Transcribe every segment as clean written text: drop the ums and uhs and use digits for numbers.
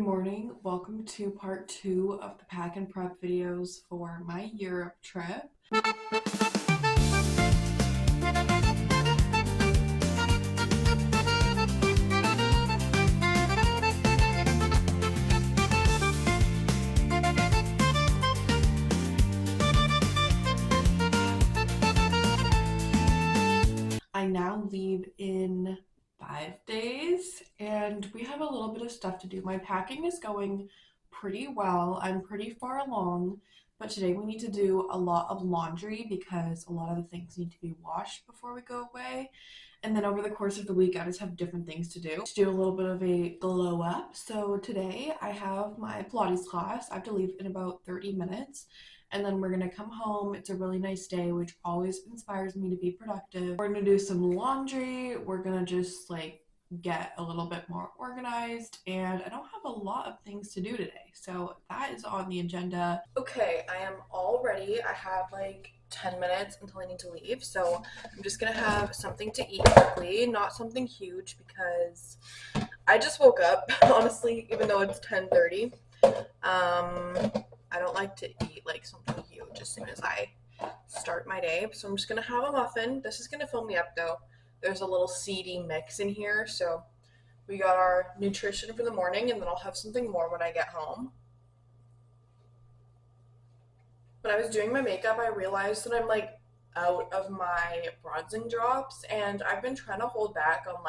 Good morning. Welcome to part 2 of the pack and prep videos for my Europe trip. I now leave in 5 days and we have a little bit of stuff to do. My packing is going pretty well. I'm pretty far along, but today we need to do a lot of laundry because a lot of the things need to be washed before we go away. And then over the course of the week, I just have different things to do. To do a little bit of a glow up. So today I have my Pilates class. I have to leave in about 30 minutes. And then we're gonna come home. It's a really nice day, which always inspires me to be productive. We're gonna do some laundry. We're gonna just get a little bit more organized, and I don't have a lot of things to do today, so that is on the agenda. Okay, I am all ready. I have 10 minutes until I need to leave, so I'm just gonna have something to eat quickly, not something huge because I just woke up, honestly, even though it's 10:30. I don't like to eat something huge as soon as I start my day, so I'm just gonna have a muffin. This is gonna fill me up though. There's a little seedy mix in here, so we got our nutrition for the morning, and then I'll have something more when I get home. When I was doing my makeup, I realized that I'm out of my bronzing drops, and I've been trying to hold back on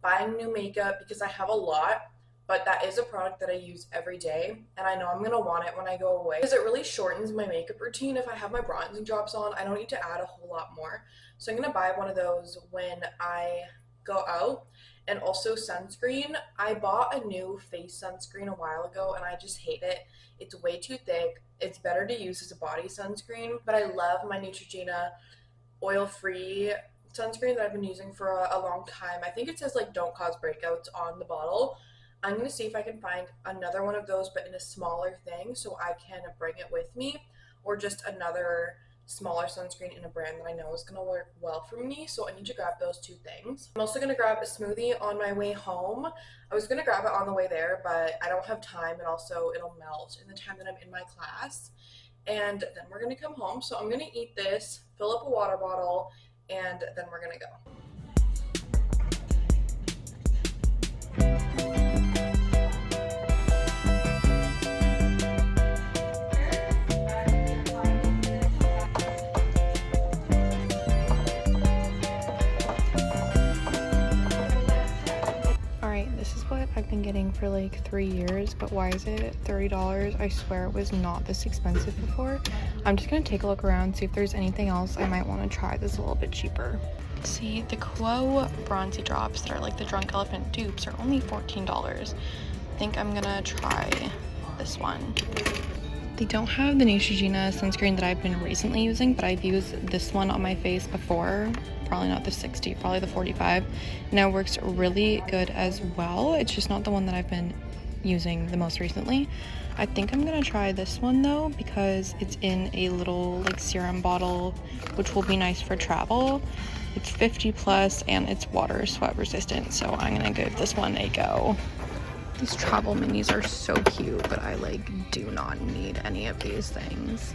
buying new makeup because I have a lot, but that is a product that I use every day, and I know I'm gonna want it when I go away because it really shortens my makeup routine. If I have my bronzing drops on, I don't need to add a whole lot more. So I'm gonna buy one of those when I go out. And also sunscreen. I bought a new face sunscreen a while ago and I just hate it. It's way too thick. It's better to use as a body sunscreen, but I love my Neutrogena oil-free sunscreen that I've been using for a long time. I think it says don't cause breakouts on the bottle. I'm going to see if I can find another one of those, but in a smaller thing, so I can bring it with me, or just another smaller sunscreen in a brand that I know is going to work well for me. So I need to grab those two things. I'm also going to grab a smoothie on my way home. I was going to grab it on the way there, but I don't have time, and also it'll melt in the time that I'm in my class. And then we're going to come home. So I'm going to eat this, fill up a water bottle, and then we're going to go. This is what I've been getting for 3 years, but why is it $30? I swear it was not this expensive before. I'm just gonna take a look around, see if there's anything else I might want to try that's a little bit cheaper. See, the Quo bronzy drops that are the Drunk Elephant dupes are only $14. I think I'm gonna try this one. They don't have the Neutrogena sunscreen that I've been recently using, but I've used this one on my face before. Probably not the 60, probably the 45. And it works really good as well. It's just not the one that I've been using the most recently. I think I'm gonna try this one though, because it's in a little serum bottle, which will be nice for travel. It's 50 plus and it's water sweat resistant, so I'm gonna give this one a go. These travel minis are so cute, but I do not need any of these things.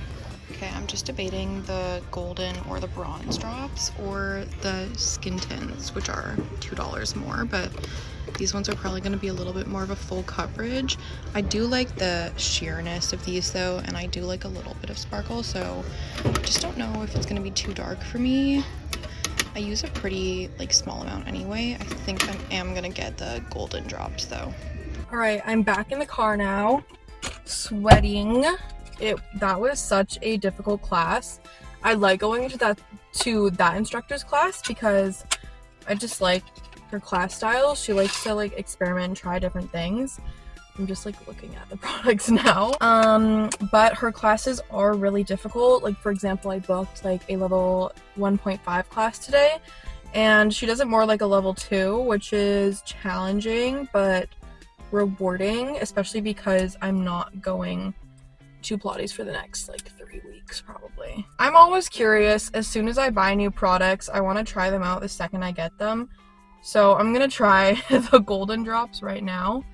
Okay, I'm just debating the golden or the bronze drops or the skin tints, which are $2 more, but these ones are probably going to be a little bit more of a full coverage. I do like the sheerness of these though, and I do like a little bit of sparkle, so I just don't know if it's going to be too dark for me. I use a pretty small amount anyway. I think I am going to get the golden drops though. Alright, I'm back in the car now, sweating. That was such a difficult class. I like going to that instructor's class because I just like her class style. She likes to experiment and try different things. I'm just looking at the products now. But her classes are really difficult. For example, I booked a level 1.5 class today, and she does it more a level 2, which is challenging but rewarding, especially because I'm not going to Pilates for the next 3 weeks probably. I'm always curious. As soon as I buy new products, I want to try them out the second I get them. So I'm gonna try the golden drops right now,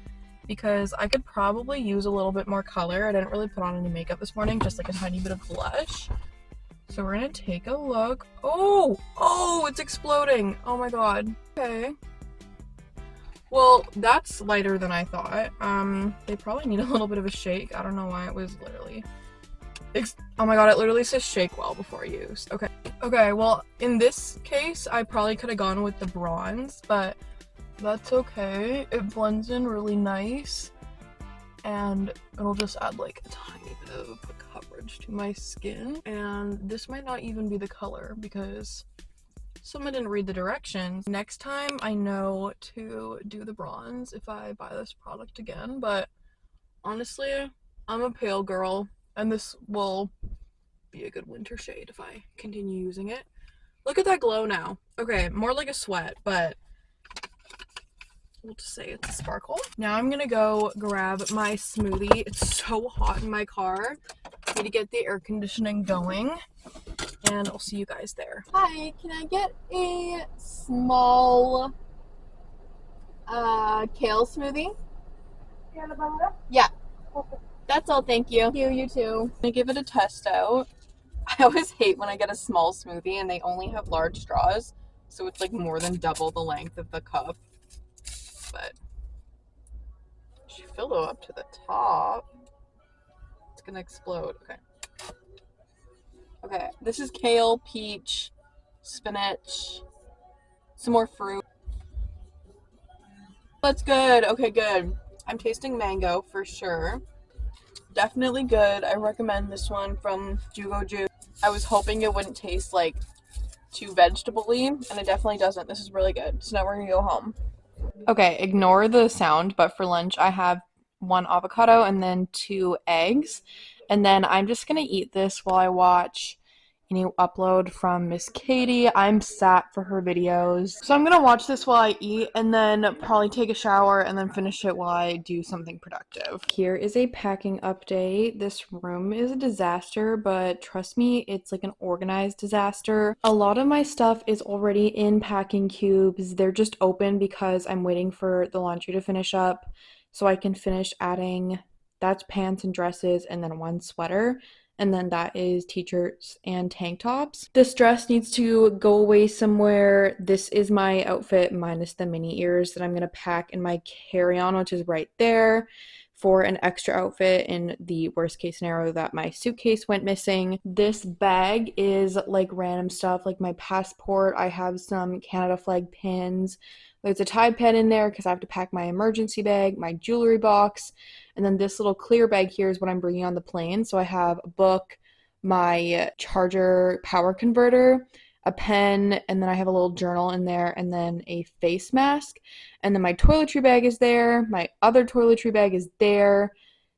because I could probably use a little bit more color. I didn't really put on any makeup this morning, just like a tiny bit of blush. So we're gonna take a look. Oh, it's exploding. Oh my god. Okay. Well, that's lighter than I thought. They probably need a little bit of a shake. I don't know why it was literally... Oh my god, it literally says shake well before use. Okay. Okay, well, in this case, I probably could have gone with the bronze, but that's okay. It blends in really nice, and it'll just add like a tiny bit of coverage to my skin. And this might not even be the color because someone didn't read the directions. Next time I know to do the bronze if I buy this product again, but honestly, I'm a pale girl and this will be a good winter shade if I continue using it. Look at that glow now. Okay, more like a sweat, but we'll just say it's a sparkle. Now I'm gonna go grab my smoothie. It's so hot in my car. I need to get the air conditioning going, and I'll see you guys there. Hi, can I get a small kale smoothie? Yeah, that's all, thank you. You too. I'm gonna give it a test out. I always hate when I get a small smoothie and they only have large straws, so it's like more than double the length of the cup. But she filled it up to the top. It's gonna explode. Okay. Okay, this is kale, peach, spinach, some more fruit. That's good. Okay, good. I'm tasting mango for sure. Definitely good. I recommend this one from Jugo Juice. I was hoping it wouldn't taste like too vegetable-y, and it definitely doesn't. This is really good. So now we're gonna go home. Okay, ignore the sound, but for lunch I have 1 avocado and then 2 eggs. And then I'm just gonna eat this while I watch a new upload from Miss Katie. I'm sat for her videos. So I'm gonna watch this while I eat and then probably take a shower and then finish it while I do something productive. Here is a packing update. This room is a disaster, but trust me, it's like an organized disaster. A lot of my stuff is already in packing cubes. They're just open because I'm waiting for the laundry to finish up so I can finish adding, that's pants and dresses and then 1 sweater. And then that is t-shirts and tank tops. This dress needs to go away somewhere. This is my outfit minus the mini ears that I'm gonna pack in my carry-on, which is right there, for an extra outfit in the worst case scenario that my suitcase went missing. This bag is like random stuff, like my passport. I have some Canada flag pins. There's a Tide pen in there because I have to pack my emergency bag, my jewelry box, and then this little clear bag here is what I'm bringing on the plane. So I have a book, my charger power converter, a pen, and then I have a little journal in there, and then a face mask. And then my toiletry bag is there. My other toiletry bag is there.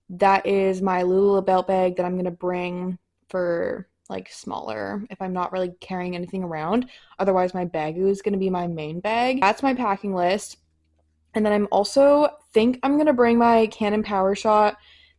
That is my Lula belt bag that I'm going to bring for like smaller if I'm not really carrying anything around. Otherwise, my bagoo is going to be my main bag. That's my packing list. And then I'm also think I'm going to bring my Canon PowerShot.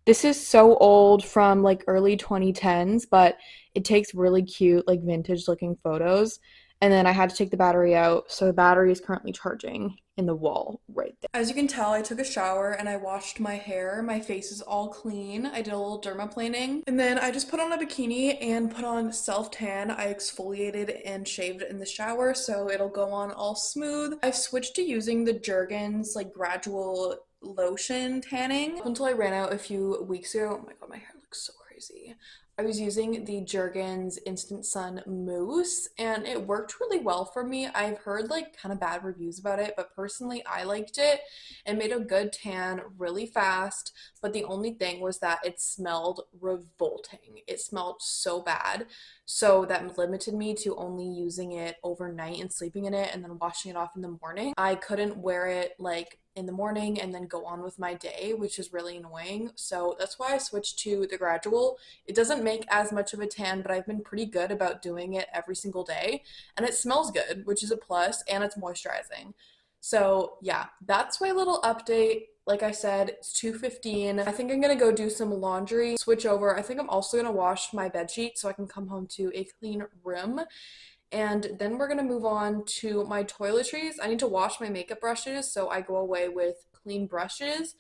This is so old from like early 2010s, but it takes really cute like vintage looking photos. And then I had to take the battery out, so the battery is currently charging in the wall right there. As you can tell, I took a shower and I washed my hair. My face is all clean. I did a little dermaplaning. And then I just put on a bikini and put on self-tan. I exfoliated and shaved in the shower, so it'll go on all smooth. I've switched to using the Jergens like gradual lotion tanning until I ran out a few weeks ago. Oh my god, my hair looks so crazy. I was using the Jergens Instant Sun Mousse and it worked really well for me. I've heard like kind of bad reviews about it, but personally I liked it. It made a good tan really fast, but the only thing was that it smelled revolting. It smelled so bad. So that limited me to only using it overnight and sleeping in it and then washing it off in the morning. I couldn't wear it like in the morning and then go on with my day, which is really annoying. So that's why I switched to the gradual. It doesn't make as much of a tan, but I've been pretty good about doing it every single day. And it smells good, which is a plus, and it's moisturizing. So yeah, that's my little update. Like I said, it's 2:15. I think I'm gonna go do some laundry, switch over. I think I'm also gonna wash my bedsheet so I can come home to a clean room. And then we're gonna move on to my toiletries. I need to wash my makeup brushes, so I go away with clean brushes.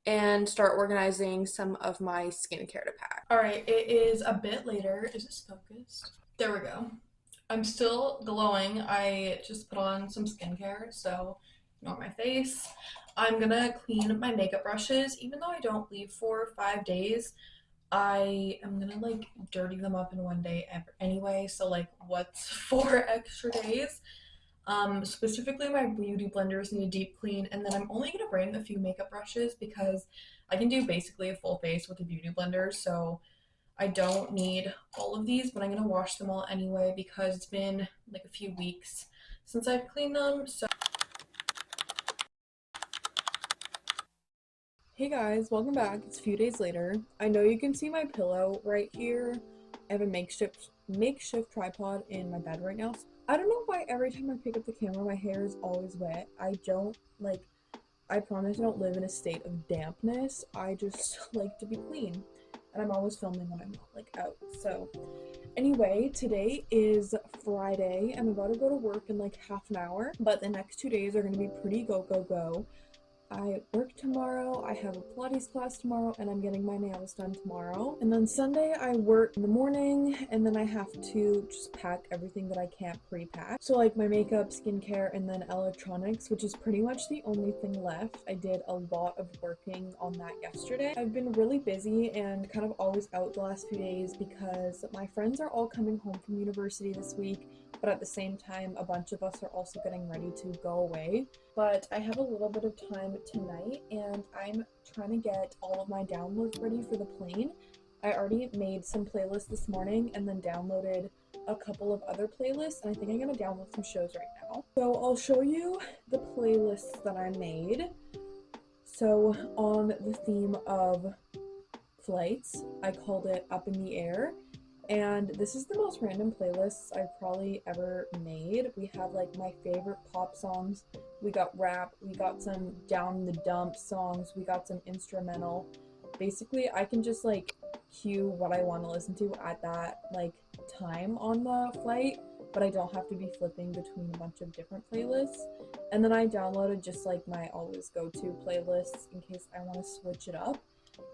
and start organizing some of my skincare to pack. All right, it is a bit later. Is this focused? There we go. I'm still glowing. I just put on some skincare, so on my face. I'm gonna clean my makeup brushes. Even though I don't leave for 5 days, I am gonna like dirty them up in one day anyway. So like, what's 4 extra days? Specifically my beauty blenders need a deep clean, and then I'm only gonna bring a few makeup brushes because I can do basically a full face with a beauty blender, so I don't need all of these, but I'm gonna wash them all anyway because it's been like a few weeks since I've cleaned them. So hey guys, welcome back. It's a few days later. I know you can see my pillow right here. I have a makeshift tripod in my bed right now. I don't know why every time I pick up the camera my hair is always wet. I promise I don't live in a state of dampness. I just like to be clean. And I'm always filming when I'm not like out. So anyway, today is Friday. I'm about to go to work in like half an hour, but the next 2 days are gonna be pretty go go go. I work tomorrow, I have a Pilates class tomorrow, and I'm getting my nails done tomorrow. And then Sunday I work in the morning, and then I have to just pack everything that I can't pre-pack. So like my makeup, skincare, and then electronics, which is pretty much the only thing left. I did a lot of working on that yesterday. I've been really busy and kind of always out the last few days because my friends are all coming home from university this week, but at the same time, a bunch of us are also getting ready to go away. But I have a little bit of time tonight, and I'm trying to get all of my downloads ready for the plane. I already made some playlists this morning and then downloaded a couple of other playlists, and I think I'm going to download some shows right now. So I'll show you the playlists that I made. So on the theme of flights, I called it Up in the Air. And this is the most random playlist I've probably ever made. We have like my favorite pop songs, we got rap, we got some down the dump songs, we got some instrumental. Basically, I can just like cue what I want to listen to at that like time on the flight, but I don't have to be flipping between a bunch of different playlists. And then I downloaded just like my always go-to playlists in case I want to switch it up.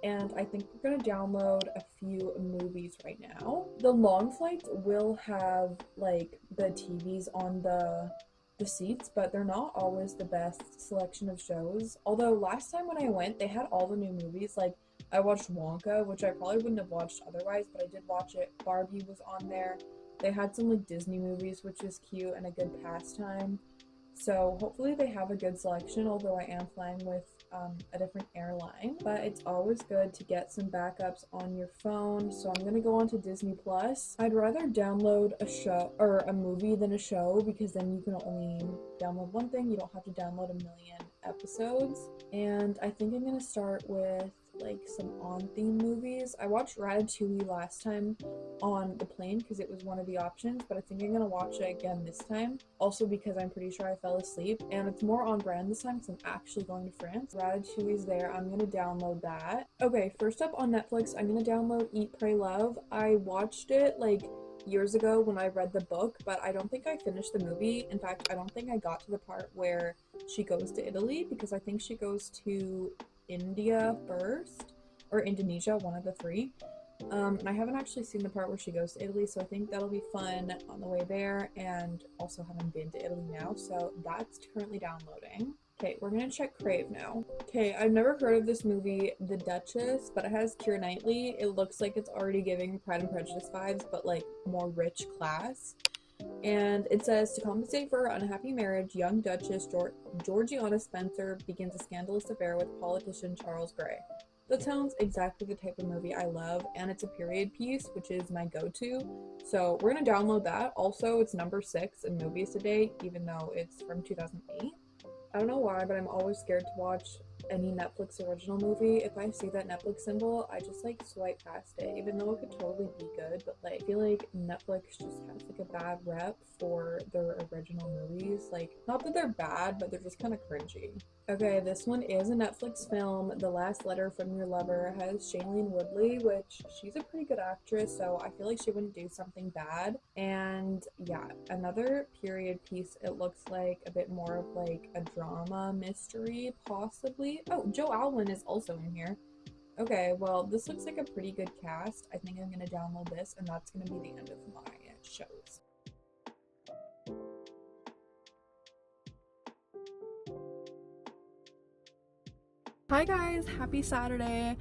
And I think we're going to download a few movies right now. The long flights will have like the TVs on the seats, but they're not always the best selection of shows. Although last time when I went, they had all the new movies. Like I watched Wonka, which I probably wouldn't have watched otherwise, but I did watch it. Barbie was on there. They had some like Disney movies, which was cute and a good pastime. So hopefully they have a good selection, although I am flying with a different airline. But it's always good to get some backups on your phone. So I'm gonna go on to Disney Plus. I'd rather download a show or a movie than a show because then you can only download one thing. You don't have to download a million episodes. And I think I'm gonna start with like some on-theme movies. I watched Ratatouille last time on the plane because it was one of the options, but I think I'm gonna watch it again this time. Also because I'm pretty sure I fell asleep, and it's more on brand this time because I'm actually going to France. Ratatouille's there. I'm gonna download that. Okay, first up on Netflix, I'm gonna download Eat, Pray, Love. I watched it like years ago when I read the book, but I don't think I finished the movie. In fact, I don't think I got to the part where she goes to Italy because I think she goes to India first, or Indonesia, one of the three. And I haven't actually seen the part where she goes to Italy, so I think that'll be fun on the way there, and also haven't been to Italy now, so that's currently downloading. Okay, we're gonna check Crave now. Okay, I've never heard of this movie, The Duchess, but it has Keira Knightley. It looks like it's already giving Pride and Prejudice vibes, but like more rich class. And it says, to compensate for her unhappy marriage, young Duchess Georgiana Spencer begins a scandalous affair with politician Charles Grey. That sounds exactly the type of movie I love, and it's a period piece, which is my go-to. So we're gonna download that. Also, it's number 6 in movies today, even though it's from 2008. I don't know why, but I'm always scared to watch any Netflix original movie. If I see that Netflix symbol, I just like swipe past it, even though it could totally be good. But like, I feel like Netflix just has like a bad rep for their original movies. Like, not that they're bad, but they're just kind of cringy. Okay, this one is a Netflix film. The Last Letter from Your Lover has Shailene Woodley, which she's a pretty good actress, so I feel like she wouldn't do something bad. And yeah, another period piece. It looks like a bit more of like a drama mystery, possibly. Oh, Joe Alwyn is also in here. Okay, well, this looks like a pretty good cast. I think I'm gonna download this, and that's gonna be the end of my shows. Hi guys, happy Saturday.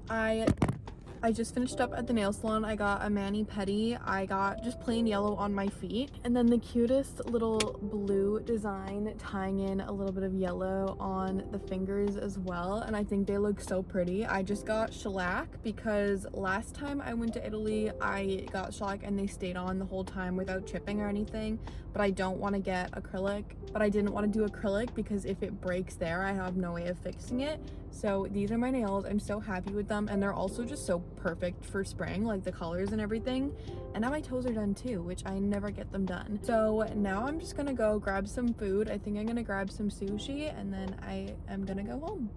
I just finished up at the nail salon. I got a mani-pedi. I got just plain yellow on my feet, and then the cutest little blue design tying in a little bit of yellow on the fingers as well, and I think they look so pretty. I just got shellac because last time I went to Italy I got shellac and they stayed on the whole time without chipping or anything, but I don't want to get acrylic. But I didn't want to do acrylic because if it breaks there I have no way of fixing it. So these are my nails. I'm so happy with them, and they're also just so perfect for spring, like the colors and everything. And now my toes are done too, which I never get them done. So now I'm just gonna go grab some food. I think I'm gonna grab some sushi, and then I am gonna go home.